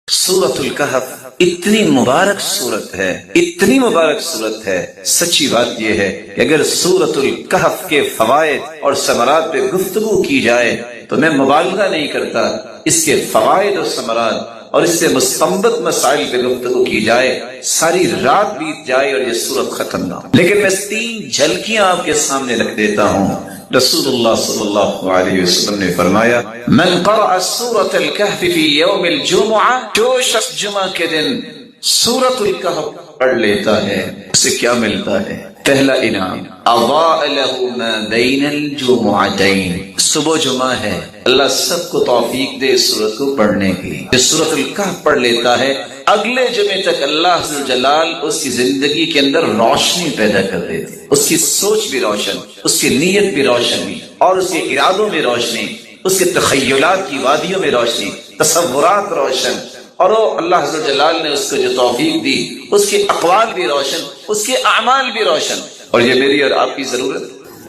سورۃ الکہف اتنی مبارک صورت ہے، اتنی مبارک صورت ہے۔ سچی بات یہ ہے کہ اگر سورۃ الکہف کے فوائد اور ثمرات پہ گفتگو کی جائے تو میں مبالغہ نہیں کرتا، اس کے فوائد اور ثمرات اور اس سے مستنبط مسائل پہ گفتگو کی جائے ساری رات بیت جائے اور یہ صورت ختم نہ ہو۔ لیکن میں 3 جھلکیاں آپ کے سامنے رکھ دیتا ہوں۔ رسول اللہ صلی اللہ علیہ وسلم نے فرمایا، من قرأ سورۃ الکہف فی یوم الجمعہ، جو شخص جمعہ کے دن سورۃ الکہف پڑھ لیتا ہے اسے کیا ملتا ہے؟ پہلا انعام، اضاء له ما بین الجمعتین، صبح جمعہ ہے، اللہ سب کو توفیق دے اس سورت کو پڑھنے کی۔ جو سورۃ الکہف پڑھ لیتا ہے اگلے جمعے تک اللہ عز و جلال اس کی زندگی کے اندر روشنی پیدا کر دیتے، اس کی سوچ بھی روشن، اس کی نیت بھی روشن اور اس کے ارادوں میں روشنی، اس کے تخیلات کی وادیوں میں روشنی، تصورات روشن، اور اللہ عز و جلال نے اس کو جو توفیق دی اس کے اقوال بھی روشن، اس کے اعمال بھی روشن۔ اور یہ میری اور آپ کی ضرورت۔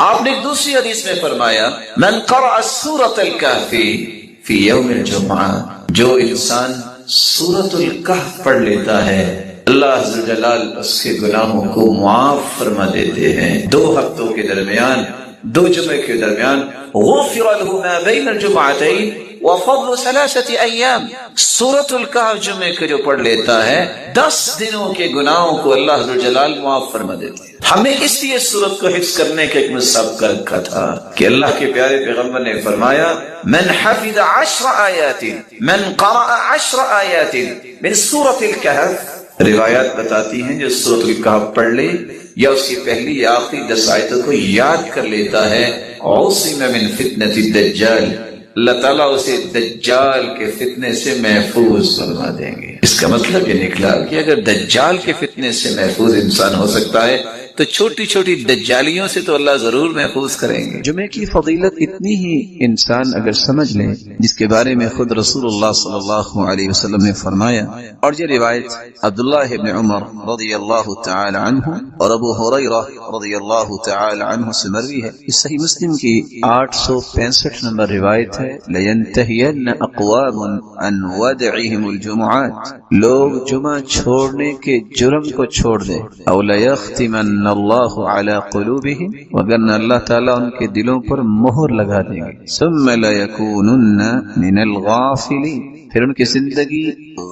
آپ نے ایک دوسری حدیث میں فرمایا، من قرأ سورۃ الکہف فی یوم الجمعہ، جو انسان سورۃ الکہف پڑھ لیتا ہے اللہ عز و جلال اس کے گناہوں کو معاف فرما دیتے ہیں۔ 2 ہفتوں کے درمیان، 2 جمعے کے درمیان، غفر له ما بین الجمعتین وفضل 3 ایام، سورۃ الکہف جمعے کے جو پڑھ لیتا ہے 10 دنوں کے گناہوں کو اللہ عز و جلال معاف فرما دیتے ہیں۔ ہمیں اس لیے سورت کو حفظ کرنے کا ایک مسابقہ رکھا تھا کہ اللہ کے پیارے پیغمبر نے فرمایا، من حفظ 10 آیات، من قرأ 10 آیات من سورۃ الکہف، روایات بتاتی ہیں جو سورۃ الکہف پڑھ لے یا اس کی پہلی یا آخری 10 آیتوں کو یاد کر لیتا ہے، عصم من فتنۃ الدجال، اللہ تعالیٰ اسے دجال کے فتنے سے محفوظ فرما دیں گے۔ اس کا مطلب یہ نکلا کہ اگر دجال کے فتنے سے محفوظ انسان ہو سکتا ہے تو چھوٹی چھوٹی دجالیوں سے تو اللہ ضرور محفوظ کریں گے۔ جمعے کی فضیلت اتنی ہی انسان اگر سمجھ لے جس کے بارے میں خود رسول اللہ صلی اللہ علیہ وسلم نے فرمایا، اور یہ روایت عبداللہ ابن عمر رضی اللہ تعالی عنہ اور ابو ہریرہ رضی اللہ تعالی عنہ سے مروی ہے۔ اس صحیح مسلم کی 865 نمبر روایت ہے، لَيَنْتَهِيَنَّ أَقْوَامٌ عَنْ وَدْعِهِمُ الْجُمُعَاتِ، لوگ جمعہ چھوڑنے کے جرم کو چھوڑ دیں، او لَيَخْتِمَنَّ اللہ علی قلوبہم، وگرنہ اللہ تعالیٰ ان کے دلوں پر مہر لگا دیں گے، ثم لیکونن من الغافلین، پھر ان کی زندگی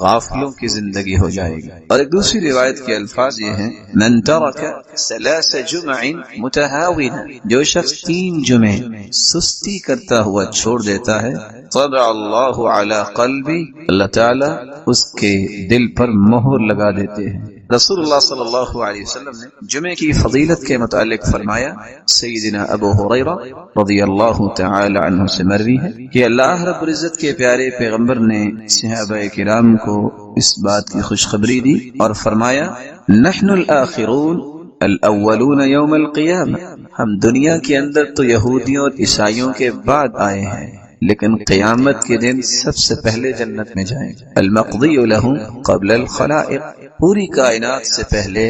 غافلوں کی زندگی ہو جائے گی۔ اور ایک دوسری روایت کے الفاظ یہ ہیں، من ترک 3 جمع متہاونا، جو شخص 3 جمعے سستی کرتا ہوا چھوڑ دیتا ہے، طبع اللہ علی قلبی، اللہ تعالیٰ اس کے دل پر مہر لگا دیتے ہیں۔ رسول اللہ صلی اللہ علیہ وسلم نے جمعے کی فضیلت کے متعلق فرمایا، سیدنا ابو ہریرہ رضی اللہ تعالی عنہ سے مروی ہے کہ اللہ رب العزت کے پیارے پیغمبر نے صحابہ کرام کو اس بات کی خوشخبری دی اور فرمایا، نحن الآخرون الاولون یوم القیامہ، ہم دنیا کے اندر تو یہودیوں اور عیسائیوں کے بعد آئے ہیں لیکن قیامت کے دن سب سے پہلے جنت میں جائیں گے۔ المقضی لہم قبل الخلائق، پوری کائنات سے پہلے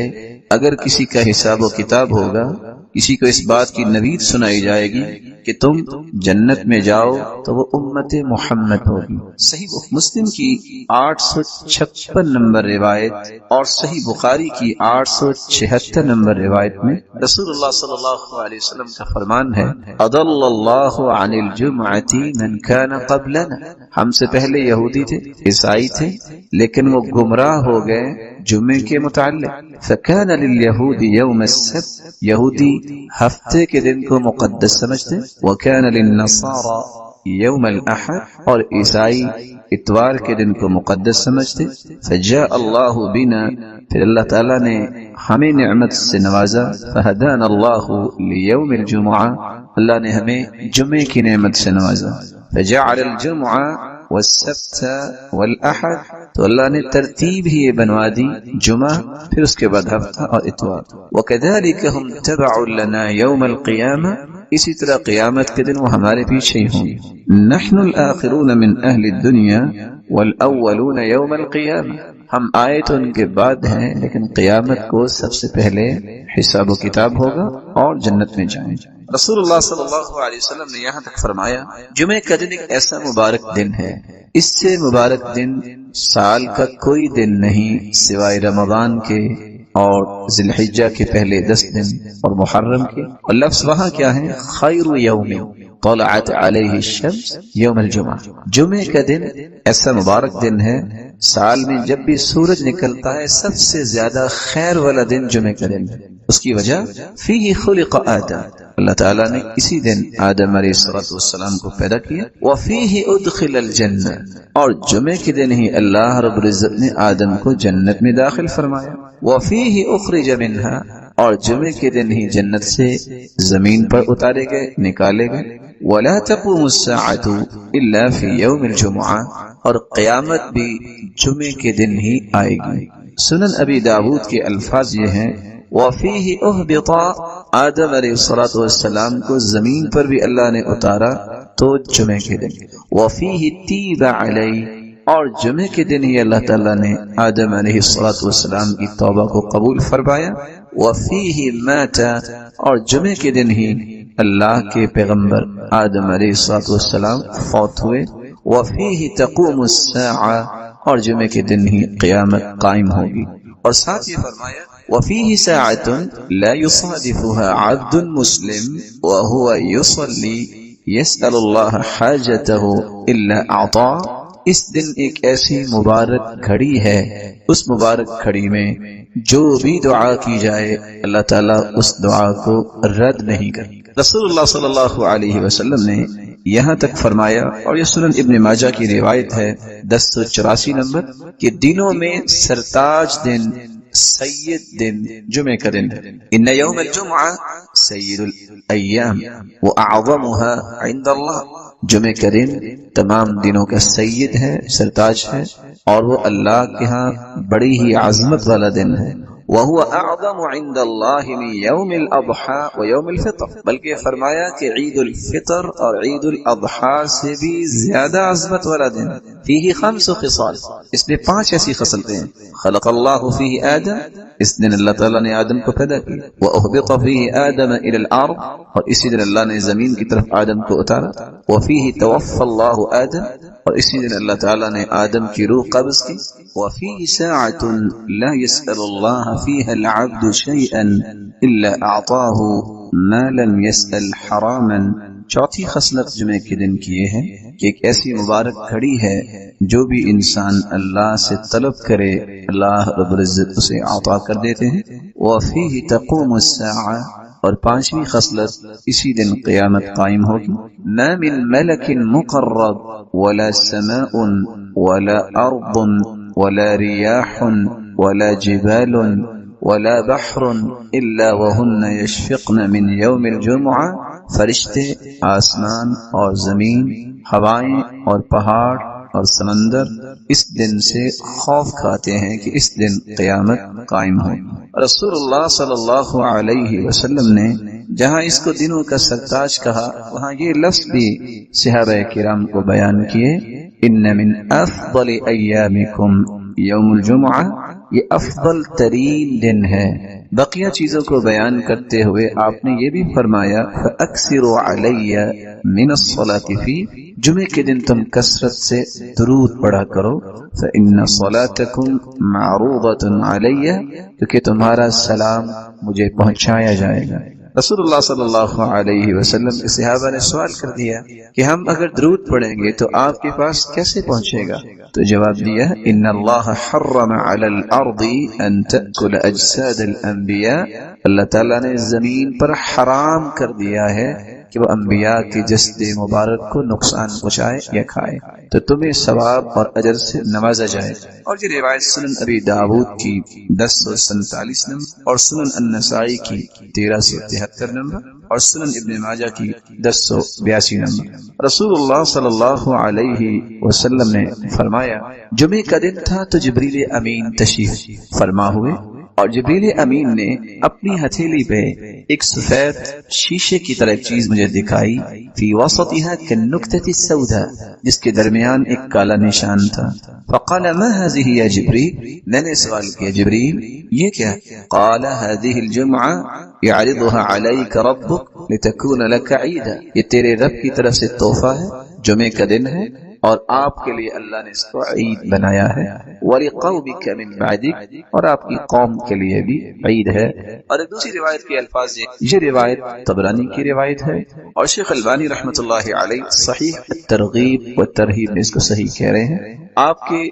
اگر کسی کا حساب و کتاب ہوگا، کسی کو اس بات کی نوید سنائی جائے گی کہ تم جنت میں جاؤ تو وہ امت محمد ہوگی۔ صحیح مسلم کی 856 نمبر روایت اور صحیح بخاری کی 876 نمبر روایت میں رسول اللہ صلی اللہ علیہ وسلم کا فرمان ہے، اضل اللہ عن الجمعۃ من کان قبلنا، ہم سے پہلے یہودی تھے، عیسائی تھے، لیکن وہ گمراہ ہو گئے جمعے کے متعلق۔ فکان لليهود يوم السبت، یہودی ہفتے کے دن کو مقدس سمجھتے، وکان للنصارى یوم الاحد، اور عیسائی اتوار کے دن کو مقدس سمجھتے۔ فجاء اللہ بنا، پھر اللہ تعالیٰ نے ہمیں نعمت سے نوازا، فہدانا اللہ لیوم الجمعہ، اللہ نے ہمیں جمعے کی نعمت سے نوازا، فجعل الجمعہ والسبت والاحد، تو اللہ نے ترتیب ہی بنوا دی، جمعہ پھر اس کے بعد ہفتہ اور اتوار۔ وَكَذَلِكَ هُمْ تَبَعٌ لَنَا يَوْمَ الْقِيَامَةِ، اسی طرح قیامت کے دن وہ ہمارے پیچھے ہی ہوں گے۔ نحن الآخرون من اہل الدنیا والاولون یوم القیامہ، ہم آئے تو ان کے بعد ہیں لیکن قیامت کو سب سے پہلے حساب و کتاب ہوگا اور جنت میں جائیں۔ رسول اللہ صلی اللہ علیہ وسلم نے یہاں تک فرمایا، جمعہ کا دن ایک ایسا مبارک دن ہے اس سے مبارک دن سال کا کوئی دن نہیں سوائے رمضان کے اور ذی الحجہ کے پہلے 10 دن اور محرم کے. اور لفظ وہاں کیا ہے؟ خیر یوم طلعت علیہ الشمس یوم الجمعہ. جمعے کا دن ایسا مبارک دن ہے، سال میں جب بھی سورج نکلتا ہے سب سے زیادہ خیر والا دن جمعے کا دن ہے. اس کی وجہ فیہ خلق آدم، اللہ تعالیٰ نے اسی دن آدم علیہ السلام کو پیدا کیا. وفیہ ادخل الجنہ، اور جمعے کے دن ہی اللہ رب العزت نے آدم کو جنت میں داخل فرمایا. وفیہ اخرج منہا، اور جمعے کے دن ہی جنت سے زمین پر اتارے گئے، نکالے گئے. ولا تقوم الساعة الا فی یوم الجمعہ، اور قیامت بھی جمعے کے دن ہی آئے گی. سنن ابی داود کے الفاظ یہ ہیں وفیہ اہبط، آدم علیہ السلام کو زمین پر بھی اللہ نے اتارا تو جمعے کے دن. وفیہ تیب علیہ، اور جمعے کے دن ہی اللہ تعالیٰ نے آدم علیہ السلام کی توبہ کو قبول فرمایا. وفیہ مات، اور جمعے کے دن ہی اللہ کے پیغمبر آدم علیہ السلام فوت ہوئے. وفیہ تقوم الساعہ، اور جمعے کے دن ہی قیامت قائم ہوگی. اور ساتھ یہ فرمایا وفیہ ساعۃ لا یصادفها عبد مسلم وهو يصلي يسأل الله حاجته الا اعطاه. اس دن ایک ایسی مبارک گھڑی ہے، اس مبارک گھڑی میں جو بھی دعا کی جائے اللہ تعالیٰ اس دعا کو رد نہیں کرتا. رسول اللہ صلی اللہ علیہ وسلم نے یہاں تک فرمایا، اور یہ سنن ابن ماجہ کی روایت ہے 1084 نمبر، کہ دنوں میں سرتاج دن، سید دن جمعہ کا دن ہے. ان یوم الجمعہ سید الایام واعظمها عند اللہ، جمعہ کا دن تمام دنوں کا سید ہے، سرتاج ہے، اور وہ اللہ کے ہاں بڑی ہی عظمت والا دن ہے. وهو اعظم عند اللہ من یوم الاضحى ویوم الفطر، بلکہ فرمایا کہ عید الفطر اور عید الاضحیٰ سے بھی زیادہ عظمت والا دن. فیہ 5 خصال، اس میں 5 ایسی خصلتیں ہیں. خلق اللہ فیہ آدم، اس دن اللہ تعالیٰ نے آدم کو پیدا کیا. واہبط فیہ آدم الى الارض، اور اسی دن اللہ نے زمین کی طرف آدم کو اتارا. وفیہ توفى اللہ آدم، اور اسی دن اللہ تعالیٰ نے آدم کی روح قبض کی. وفیہ ساعۃ لا يسأل اللہ فیہا العبد شیئا الا اعطاہ ما لم يسأل حراما. چوتھی خصلت جمعے کے دن کی یہ ہے کہ ایک ایسی مبارک گھڑی ہے جو بھی انسان اللہ سے طلب کرے اللہ رب العزت اسے عطا کر دیتے ہیں. وفیہ تقوم الساعہ، اور 5ویں خصلت اسی دن قیامت قائم ہوگی. ما من ملک مقرب ولا سماء ولا ارض ولا ریاح ولا جبال ولا بحر الا وهن يشفقن من يوم الجمعہ. فرشتے، آسمان اور زمین، ہوائیں اور پہاڑ اور سمندر اس دن سے خوف کھاتے ہیں کہ اس دن قیامت قائم ہو. رسول اللہ صلی اللہ علیہ وسلم نے جہاں اس کو دنوں کا سرتاج کہا وہاں یہ لفظ بھی صحابہ کرام کو بیان کیے، ان من افضل ایامکم یوم الجمعہ، یہ افضل ترین دن ہے. بقیہ چیزوں کو بیان کرتے ہوئے آپ نے یہ بھی فرمایا فَأَكْثِرُوا عَلَيَّ مِنَ الصَّلَاةِ فِي، جمعے کے دن تم کثرت سے درود پڑھا کرو. فَإِنَّ صَلَاتَكُمْ مَعْرُوضَةٌ عَلَيَّ، کیونکہ تمہارا سلام مجھے پہنچایا جائے گا. رسول اللہ صلی اللہ علیہ وسلم کے صحابہ نے سوال کر دیا کہ ہم اگر درود پڑھیں گے تو آپ کے پاس کیسے پہنچے گا؟ تو جواب دیا ان اللہ حرم علی الارض ان تأکل اجساد الانبیاء، اللہ تعالیٰ نے زمین پر حرام کر دیا ہے کہ وہ انبیاء کی جسد مبارک کو نقصان پہنچائے یا کھائے، تو تمہیں ثواب اور اجر سے نوازا جائے. اور یہ روایت سنن ابی داود کی 1047 نمبر اور سنن النسائی کی 1373 نمبر اور سنن ابن ماجہ کی 1082 نمبر. رسول اللہ صلی اللہ علیہ وسلم نے فرمایا جمعے کا دن تھا تو جبریل امین تشریف فرما ہوئے، اور جبریل امین نے اپنی ہتھیلی پہ ایک سفید شیشے کی طرح ایک چیز مجھے دکھائی، فی وسطها كالنکتة السوداء، جس کے درمیان ایک کالا نشان تھا. فقال ما هذه يا جبریل، میں نے سوال کیا جبریل یہ کیا؟ قال هذه الجمعة يعرضها عليك ربك لتكون لك عيدا، یہ تیرے رب کی طرف سے تحفہ ہے، جمعے کا دن ہے اور آپ کے لیے اللہ نے اس کو عید بنایا ہے، وَلِقَوْمِكَ مِن بَعْدِكَ، اور آپ کی قوم کے لیے بھی عید ہے۔ اور ایک دوسری روایت کے الفاظ یہ روایت طبرانی کی روایت ہے، اور شیخ البانی رحمۃ اللہ علیہ صحیح الترغیب و ترہیب میں اس کو صحیح کہہ رہے ہیں۔ آپ کے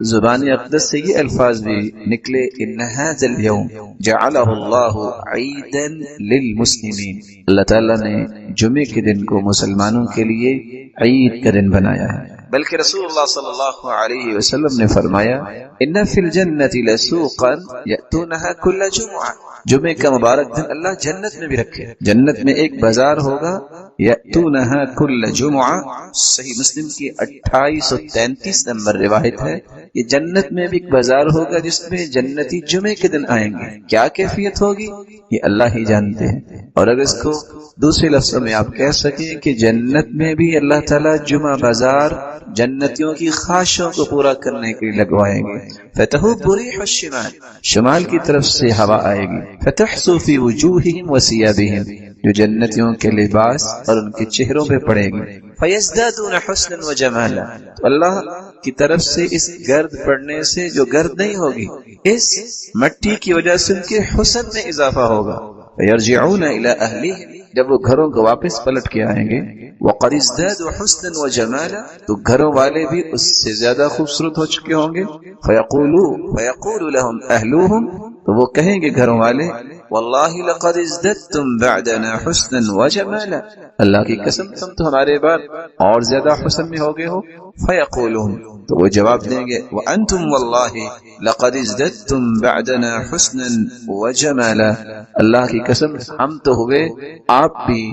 زبان اقدس سے یہ الفاظ بھی نکلے، ان هذا اليوم جعله الله عيدا للمسلمين، اللہ تعالیٰ نے جمعے کے دن کو مسلمانوں کے لیے عید کا دن بنایا ہے۔ بلکہ رسول اللہ صلی اللہ علیہ وسلم نے فرمایا، ان فی الجنۃ لسوقا یأتونها کل جمعہ، جمعے کا مبارک دن اللہ جنت میں بھی رکھے، جنت میں ایک بازار ہوگا، یأتونها کل جمعہ، صحیح مسلم کی 2833 نمبر روایت ہے، یہ جنت میں بھی ایک بازار ہوگا جس میں جنتی جمعے کے دن آئیں گے، کیا کیفیت ہوگی یہ اللہ ہی جانتے ہیں۔ اور اگر اس کو دوسرے لفظوں میں آپ کہہ سکیں کہ جنت میں بھی اللہ تعالیٰ جمعہ بازار جنتیوں کی خواہشوں کو پورا کرنے کے لیے لگوائیں گے، فتحب ريح الشمال، شمال کی طرف سے ہوا آئے گی، فتحسو فی وجوہہم وثیابہم، جو جنتیوں کے لباس اور ان کے چہروں پہ پڑے گی، فیزدادون حسنا وجمالا، تو اللہ کی طرف سے اس گرد پڑنے سے جو گرد نہیں ہوگی، اس مٹی کی وجہ سے ان کے حسن میں اضافہ ہوگا، فیرجعون الی اہلہم، جب وہ گھروں کو واپس پلٹ کے آئیں گے، وقد ازدادوا حسنا وجمالا، تو گھروں والے بھی اس سے زیادہ خوبصورت ہو چکے ہوں گے، فیقول لهم اہلوہم، تو وہ کہیں گے گھروں والے، واللہ لقد ازددتم بعدنا حسنا وجمالا، اللہ کی قسم تم تو ہمارے بعد اور زیادہ حسن میں ہوگے ہو، فیقولون، تو وہ جواب دیں گے، وانتم واللہ لقد ازددتم بعدنا حسنا وجمالا، اللہ کی قسم ہم تو ہوئے، آپ بھی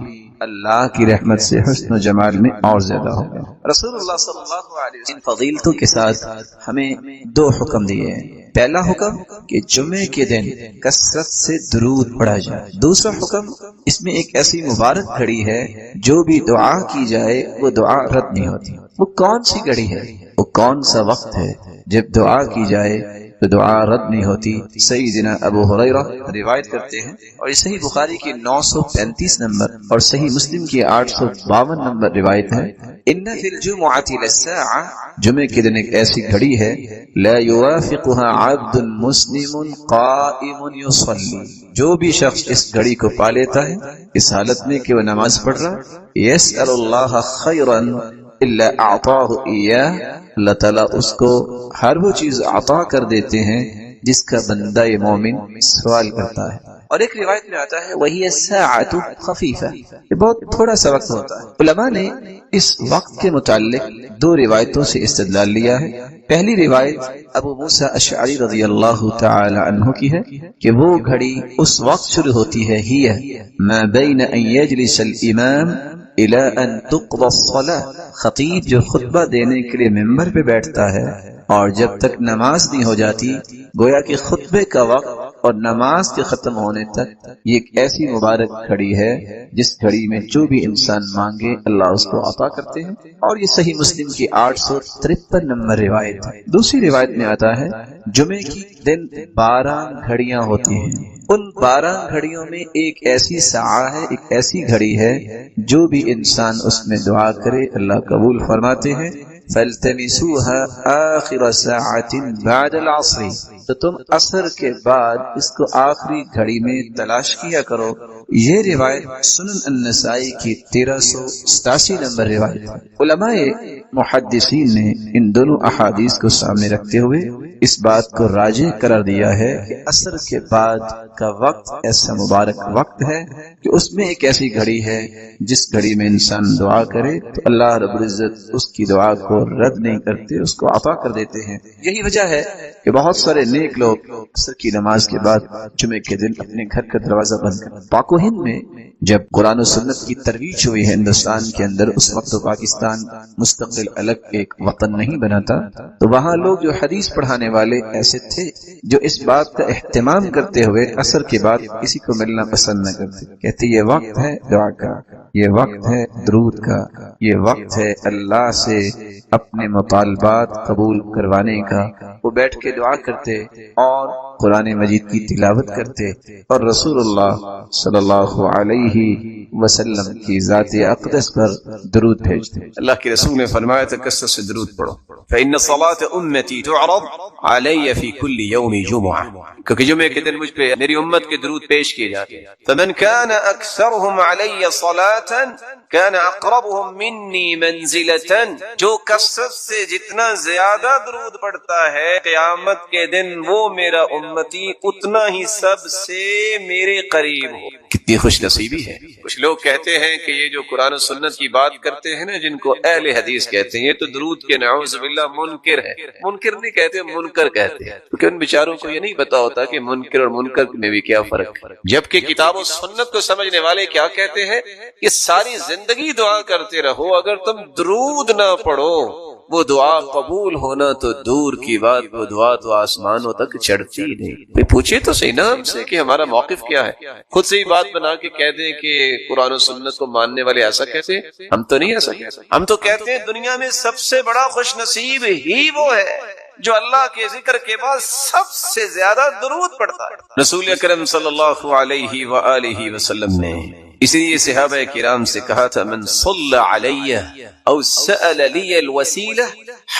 اللہ کی رحمت سے حسن و جمال میں اور زیادہ ہوگا۔ رسول اللہ صلی اللہ علیہ وسلم ان فضیلتوں کے ساتھ ہمیں دو حکم دیے ہیں، پہلا حکم کہ جمعے کے دن کثرت سے درود پڑھا جائے، دوسرا حکم اس میں ایک ایسی مبارک گھڑی ہے جو بھی دعا کی جائے وہ دعا رد نہیں ہوتی۔ وہ کون سی گھڑی ہے، وہ کون سا وقت ہے جب دعا کی جائے تو دعا رد نہیں ہوتی؟ سیدنا ابو ہریرہ روایت کرتے ہیں، اور یہ صحیح بخاری کی 935 نمبر اور صحیح مسلم کی 852 نمبر روایت ہے، ان فی الجمعۃ للساعہ، جمعے کے دن ایک ایسی گھڑی ہے، لا یوافقها عبد مسلم قائم یصلی، جو بھی شخص اس گھڑی کو پا لیتا ہے اس حالت میں کہ وہ نماز پڑھ رہا، یسأل اللہ خیرا الا اعطاہ ایاہ، اللہ تعالیٰ اس کو ہر وہ چیز عطا کر دیتے ہیں جس کا بندہ مومن سوال کرتا ہے۔ اور ایک روایت میں آتا ہے وہی الساعۃ خفیفہ، یہ بہت تھوڑا سا وقت ہوتا ہے۔ علماء نے اس وقت کے متعلق دو روایتوں سے استدلال لیا ہے۔ پہلی روایت ابو موسیٰ اشعری رضی اللہ تعالی عنہ کی ہے کہ وہ گھڑی اس وقت شروع ہوتی ہے، ہی ما بین ان یجلس الامام الى ان تقضى الصلاة، خطیب جو خطبہ دینے کے لیے ممبر پہ بیٹھتا ہے اور جب تک نماز نہیں ہو جاتی، گویا کہ خطبے کا وقت اور نماز کے ختم ہونے تک یہ ایک ایسی مبارک گھڑی ہے جس گھڑی میں جو بھی انسان مانگے اللہ اس کو عطا کرتے ہیں، اور یہ صحیح مسلم کی 853 نمبر روایت ہے۔ دوسری روایت میں آتا ہے جمعے کی دن 12 گھڑیاں ہوتی ہیں، ان 12 گھڑیوں میں ایک ایسی ساعہ ہے، ایک ایسی گھڑی ہے جو بھی انسان اس میں دعا کرے اللہ قبول فرماتے ہیں، فَالْتَمِسُوهَا آخِرَ سَاعَةٍ بَعْدَ الْعَصْرِ، تو تم عصر کے بعد اس کو آخری گھڑی میں تلاش کیا کرو۔ یہ روایت سنن النسائی کی 1387 نمبر روایت ہے۔ علماء محدثین نے ان دونوں احادیث کو سامنے رکھتے ہوئے اس بات کو راجح قرار دیا ہے کہ عصر کے بعد کا وقت ایسا مبارک وقت ہے کہ اس میں ایک ایسی گھڑی ہے جس گھڑی میں انسان دعا کرے تو اللہ رب العزت اس کی دعا کو رد نہیں کرتے، اس کو عطا کر دیتے ہیں۔ یہی وجہ ہے کہ بہت سارے نیک لوگ عصر کی نماز کے بعد جمعے کے دن اپنے گھر کا دروازہ بند کرتے۔ پاک و ہند میں جب قرآن و سنت کی ترویج ہوئی ہے ہندوستان کے اندر، اس وقت پاکستان مستقل الگ ایک وطن نہیں بنا تھا، تو وہاں لوگ جو حدیث پڑھانے والے ایسے تھے جو اس بات کا اہتمام کرتے ہوئے عصر کے بعد کسی کو ملنا پسند نہ کرتے، کہتے یہ وقت ہے دعا کا، یہ وقت ہے درود کا، یہ وقت ہے اللہ سے اپنے مطالبات قبول کروانے کا۔ وہ بیٹھ کے دعا کرتے اور قرآن مجید کی تلاوت کرتے اور رسول اللہ صلی اللہ علیہ وسلم کی ذات اقدس پر درود بھیجتے۔ اللہ کے رسول نے فرمایا تھا کثرت سے درود پڑھو، فإن صلاة امتی تعرض علی فی کل یوم جمعہ، کیونکہ جمعے کے دن مجھ پہ میری امت کے درود پیش کیے جاتے ہیں۔ فمن كان اکثرهم علی صلاة كان اقربهم منی منزلة، جو کثرت سے جتنا زیادہ درود پڑھتا ہے قیامت کے دن وہ میرا امتی اتنا ہی سب سے میرے قریب ہو۔ کتنی خوش نصیبی ہے۔ کچھ لوگ کہتے ہیں کہ یہ جو قرآن و سنت کی بات کرتے ہیں نا، جن کو اہل حدیث کہتے ہیں، یہ تو درود کے نعوذ باللہ منکر ہے۔ منکر نہیں کہتے، منکر کہتے ہیں، کیونکہ ان بیچاروں کو یہ نہیں پتا ہوتا کہ منکر اور منکر میں بھی کیا فرق ہے۔ جبکہ کتاب و سنت کو سمجھنے والے کیا کہتے ہیں کہ ساری زندگی دعا کرتے رہو، اگر تم درود نہ پڑھو وہ دعا قبول ہونا تو دور کی بات، وہ دعا تو آسمانوں تک چڑھتی ہی نہیں۔ پوچھے تو صحیح نا ہم سے کہ ہمارا موقف کیا ہے، خود سے ہی بات بنا کے کہہ دیں کہ قرآن و سنت کو ماننے والے ایسا کہتے ہیں۔ ہم تو نہیں ایسا کہتے، ہم تو کہتے ہیں دنیا میں سب سے بڑا خوش نصیب ہی وہ ہے جو اللہ کے ذکر کے بعد سب سے زیادہ درود پڑھتا ہے۔ رسول اکرم صلی اللہ علیہ وآلہ وسلم نے اسی لیے صحابہ کرام سے کہا تھا من صلی علی او سأل لی الوسیلہ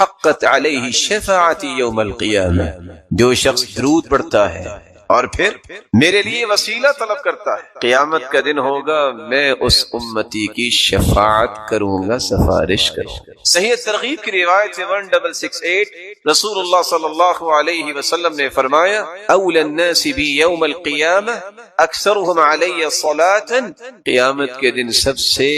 حقت علیہ شفاعتی یوم القیامہ، جو شخص درود پڑھتا ہے اور پھر میرے لیے وسیلہ طلب کرتا ہے، قیامت کا دن ہوگا میں اس امتی کی شفاعت کروں گا، سفارش کروں گا۔ صحیح ترغیب کی روایت 1668 رسول اللہ صلی اللہ علیہ وسلم نے فرمایا اول الناس بی یوم القیامہ اکثرهم علی صلاة، قیامت کے دن سب سے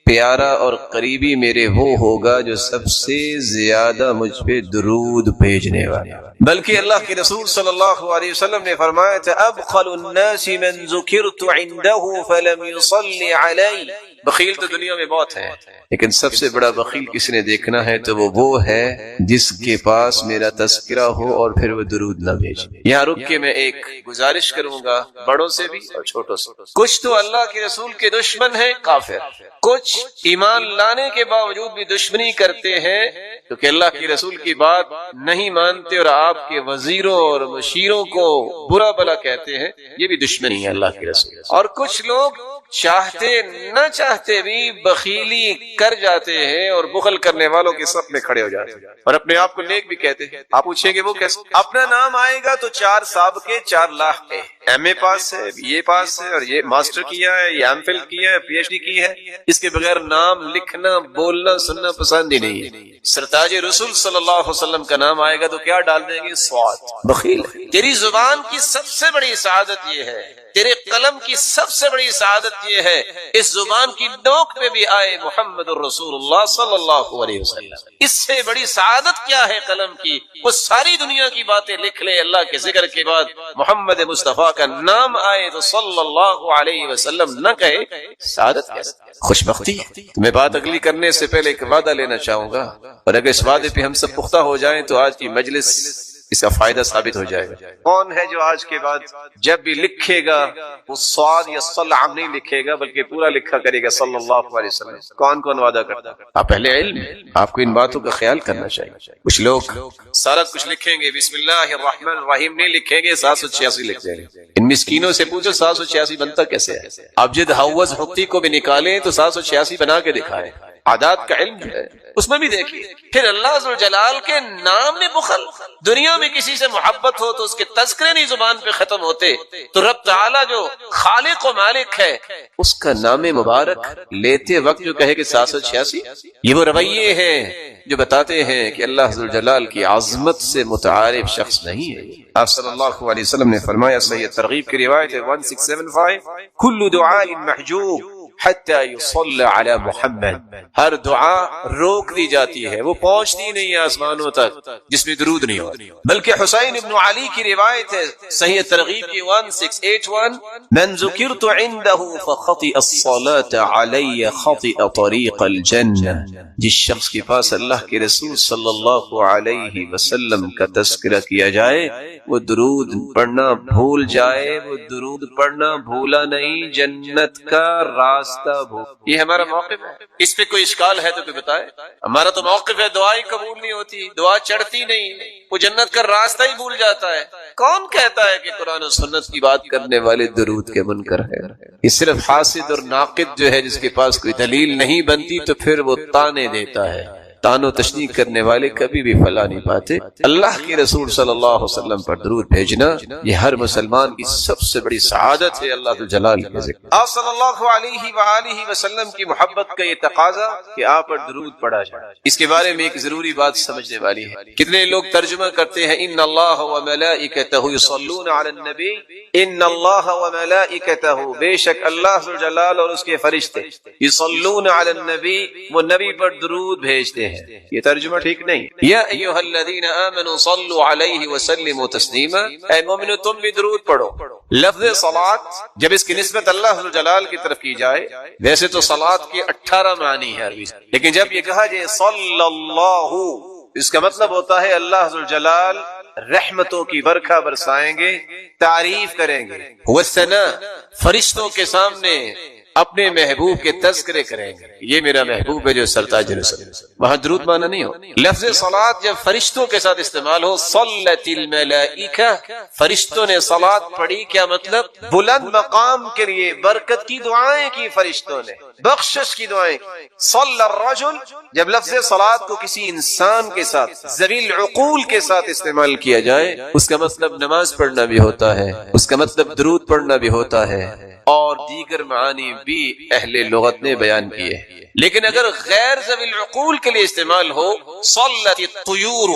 پیارا اور قریبی میرے وہ ہوگا جو سب سے زیادہ مجھ پہ درود بھیجنے والا۔ بلکہ اللہ کے رسول صلی اللہ علیہ وسلم نے فرمایا تھا ابخل الناس من ذکرت عنده فلم يصلی علی، بخیل تو دنیا میں بہت ہیں لیکن سب سے بڑا بخیل کسی نے دیکھنا ہے تو وہ ہے جس کے پاس میرا تذکرہ ہو اور پھر وہ درود نہ بھیجے۔ یہاں رک کے میں ایک گزارش کروں گا بڑوں سے بھی اور چھوٹوں سے۔ کچھ تو اللہ کے رسول کے دشمن ہیں کافر، کچھ ایمان لانے کے باوجود بھی دشمنی کرتے ہیں کیونکہ اللہ کے رسول کی بات نہیں مانتے اور آپ کے وزیروں اور مشیروں کو برا بھلا کہتے ہیں، یہ بھی دشمنی ہے اللہ کے رسول۔ اور کچھ لوگ چاہتے نہ چاہتے بھی بخیلی کر جاتے ہیں اور بخل کرنے والوں کے صف میں کھڑے ہو جاتے ہیں اور اپنے آپ کو نیک بھی کہتے ہیں۔ آپ پوچھیں گے وہ کیسے؟ اپنا نام آئے گا تو 4 سابقے 4 لاکھ کے، ایم اے پاس ہے، بی اے پاس ہے اور یہ ماسٹر کیا ہے، یہ ایم فل کیا ہے، پی ایچ ڈی کی ہے، اس کے بغیر نام لکھنا بولنا سننا پسند ہی نہیں ہے۔ سرتاج رسول صلی اللہ علیہ وسلم کا نام آئے گا تو کیا ڈال دیں گے؟ سواد، بخیل۔ تیری زبان کی سب سے بڑی سعادت یہ ہے، تیرے قلم کی سب سے بڑی سعادت یہ ہے اس زبان کی نوک پہ بھی آئے محمد الرسول اللہ صلی اللہ علیہ وسلم۔ اس سے بڑی سعادت کیا ہے قلم کی؟ وہ ساری دنیا کی باتیں لکھ لے، اللہ کے ذکر کے بعد محمد مصطفیٰ کا نام آئے تو صلی اللہ علیہ وسلم نہ کہے، سعادت کیسے؟ خوش بختی ہے۔ میں بات اگلی کرنے سے پہلے ایک وعدہ لینا چاہوں گا اور اگر اس وعدے پہ ہم سب پختہ ہو جائیں تو آج کی مجلس اس کا فائدہ ثابت ہو جائے گا۔ کون ہے جو آج کے بعد جب بھی لکھے گا وہ صاد یا صلع نہیں لکھے گا بلکہ پورا لکھا کرے گا صلی اللہ علیہ وسلم؟ کون کون وعدہ کرتا ہے؟ آپ اہل علم، آپ کو ان باتوں کا خیال کرنا چاہیے۔ کچھ لوگ سارا کچھ لکھیں گے، بسم اللہ الرحمن الرحیم نہیں لکھیں گے، 786 لکھ دیں گے۔ ان مسکینوں سے پوچھو 786 بنتا کیسے ہے؟ ابجد حوض حقی کو بھی نکالیں تو 786 بنا کے دکھائیں۔ عادات کا علم ہے، اس میں بھی دیکھیے۔ پھر اللہ ذو الجلال کے نام میں بخل، دنیا میں کسی سے محبت ہو تو اس کے تذکرے نہیں زبان پہ ختم ہوتے تو رب تعالیٰ جو خالق و مالک ہے اس کا نام مبارک لیتے وقت جو کہے کہ 786، یہ وہ رویے ہیں جو بتاتے ہیں کہ اللہ ذو الجلال کی عظمت سے متعارف شخص نہیں ہے۔ آپ صلی اللہ علیہ وسلم نے فرمایا، صحیح ترغیب کی روایت ہے 1675 کل دعاء محجوب حتی یصلی علی محمد، ہر دعا روک دی جاتی ہے، وہ پہنچتی نہیں ہے آسمانوں تک جس میں درود نہیں ہو۔ بلکہ حسین ابن علی کی روایت ہے صحیح ترغیب کی 1681 من ذکرت عنده فخطئ الصلاة علی خطئ طریق الجنہ، جس شخص کے پاس اللہ کے رسول صلی اللہ علیہ وسلم کا تذکرہ کیا جائے وہ درود پڑھنا بھول جائے، وہ درود پڑھنا بھولا نہیں، جنت کا راستہ بھول۔ یہ ہمارا موقف ہے، اس پہ کوئی اشکال ہے تو کوئی بتائے؟ ہمارا تو موقف ہے دعا ہی قبول نہیں ہوتی، دعا چڑھتی نہیں، وہ جنت کا راستہ ہی بھول جاتا ہے۔ کون کہتا ہے کہ قرآن و سنت کی بات کرنے والے درود کے منکر ہیں؟ یہ صرف حاسد اور ناقد جو ہے جس کے پاس کوئی دلیل نہیں بنتی تو پھر وہ تانے دیتا ہے. تان و تشنیع کرنے والے کبھی بھی فلاح نہیں پاتے. اللہ کے رسول صلی اللہ علیہ وسلم پر درود بھیجنا یہ ہر مسلمان کی سب سے بڑی سعادت ہے. اللہ جلال کے ذکر آپ صلی اللہ علیہ وآلہ وسلم کی محبت کا یہ تقاضا کہ آپ پر درود پڑھا جائے. اس کے بارے میں ایک ضروری بات سمجھنے والی ہے. کتنے لوگ ترجمہ کرتے ہیں ان اللہ وملائکتہ یصلون علی النبی، ان اللہ وملائکتہ، بے شک اللہ ذو الجلال اور اس کے فرشتے، یصلون علی النبی، وہ نبی پر درود بھیجتے ہیں. یہ ترجمہ ٹھیک نہیں. یا ایھا الذین آمنوا صلوا علیہ وسلموا تسلیما، اے مومنو تم بھی درود پڑھو. لفظ صلاۃ جب اس کی نسبت اللہ ذو الجلال کی طرف کی جائے، ویسے تو صلاۃ کے 18 معنی ہیں عربی سے، لیکن جب یہ کہا جائے صلی اللہ، اس کا مطلب ہوتا ہے اللہ ذو الجلال رحمتوں کی برکھا برسائیں گے، تعریف کریں گے. والثناء، فرشتوں کے سامنے اپنے محبوب کے تذکرے کریں گے. یہ میرا محبوب ہے جو سرتاج رسول. وہاں درود مانا نہیں ہو. لفظ صلاۃ جب فرشتوں کے ساتھ استعمال ہو، صلت الملائکہ، فرشتوں نے صلاۃ پڑھی، کیا مطلب؟ بلند مقام کے لیے برکت کی دعائیں کی فرشتوں نے، بخشش کی دعائیں کی. صلی الرجل جب لفظ صلاۃ کو کسی انسان کے ساتھ، ذوی العقول کے ساتھ استعمال کیا جائے، اس کا مطلب نماز پڑھنا بھی ہوتا ہے، اس کا مطلب درود پڑھنا بھی ہوتا ہے، اور دیگر معانی بھی اہل لغت نے بیان کیے. لیکن اگر غیر ذوی العقول کے لیے استعمال ہو، صلت الطیور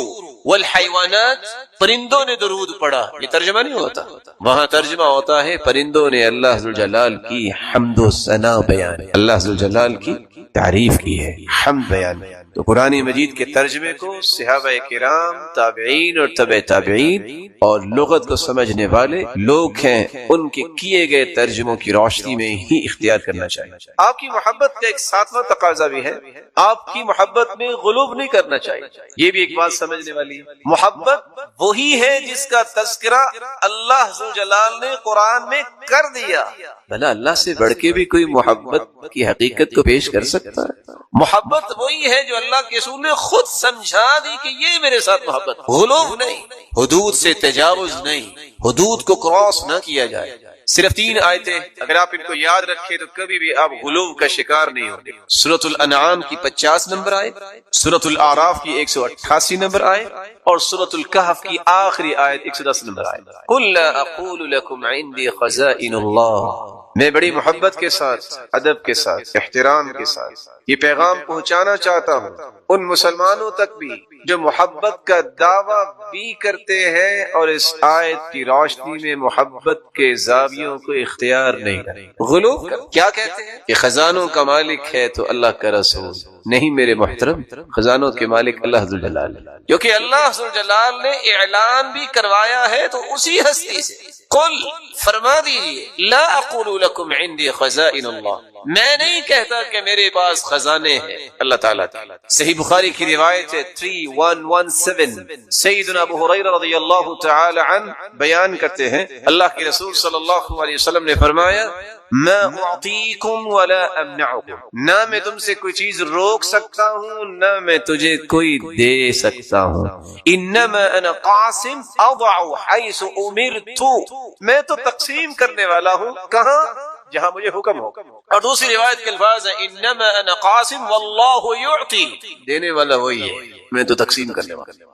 والحیوانات، پرندوں نے درود پڑھا، یہ ترجمہ نہیں ہوتا. وہاں ترجمہ ہوتا ہے پرندوں نے اللہ ذوالجلال کی حمد و ثنا بیان، اللہ ذوالجلال کی تعریف کی ہے، حمد بیان. تو قرآن مجید کے ترجمے کو صحابہ کرام، تابعین اور تبع تابعین اور لغت کو سمجھنے والے لوگ ہیں، ان کے کیے گئے ترجموں کی روشنی میں ہی اختیار کرنا چاہیے. آپ کی محبت کا ایک ساتواں تقاضا بھی ہے، آپ کی محبت میں غلو نہیں کرنا چاہیے. یہ بھی ایک بات سمجھنے والی ہے. محبت وہی ہے جس کا تذکرہ اللہ ذوالجلال نے قرآن میں کر دیا. بھلا اللہ سے بڑھ کے بھی کوئی محبت کی حقیقت کو پیش کر سکتا ہے؟ محبت وہی ہے جو اللہ کے رسول نے خود سمجھا دی کہ یہ میرے ساتھ محبت، غلو نہیں، حدود سے تجاوز نہیں، حدود کو کراس نہ کیا جائے. صرف 3 آیتیں اگر آپ ان کو یاد رکھیں تو کبھی بھی آپ غلو کا شکار نہیں ہوں گے. سورۃ الانعام کی 50 نمبر آیت، سورۃ الاعراف کی 188 نمبر آیت، اور سورۃ الکہف کی آخری آیت 110 نمبر آیت. قل لا اقول لكم عندي خزائن اللہ، میں بڑی محبت کے ساتھ، ادب کے ساتھ، احترام کے ساتھ یہ پیغام پہنچانا چاہتا ہوں ان مسلمانوں تک بھی جو محبت کا دعویٰ بھی کرتے ہیں اور اس آیت کی روشنی میں محبت کے زاویوں کو اختیار نہیں کرتے. غلو کیا کہتے ہیں کہ خزانوں کا مالک ہے تو اللہ کا رسول نہیں. میرے محترم، خزانوں کے مالک اللہ ذوالجلال، کیونکہ اللہ ذوالجلال نے اعلان بھی کروایا ہے تو اسی ہستی سے. قل فرما دیجیے، لا اقول لكم عندي خزائن اللہ، میں نہیں کہتا کہ میرے پاس خزانے ہیں اللہ تعالیٰ. صحیح بخاری کی روایت ہے 3117، سیدنا ابو ہریرہ رضی اللہ تعالی عنہ بیان کرتے ہیں اللہ کے رسول صلی اللہ علیہ وسلم نے فرمایا ما اعطیکم ولا امنعکم، نہ میں تم سے کوئی چیز روک سکتا ہوں نہ میں تجھے کوئی دے سکتا ہوں. انما انا قاسم اضع حیث امرت، میں تو تقسیم کرنے والا ہوں کہاں؟ جہاں مجھے حکم ہو. اور دوسری روایت کے الفاظ ہیں انما انا قاسم واللہ یعطی، دینے والا وہی ہے، میں تو تقسیم کرنے والا.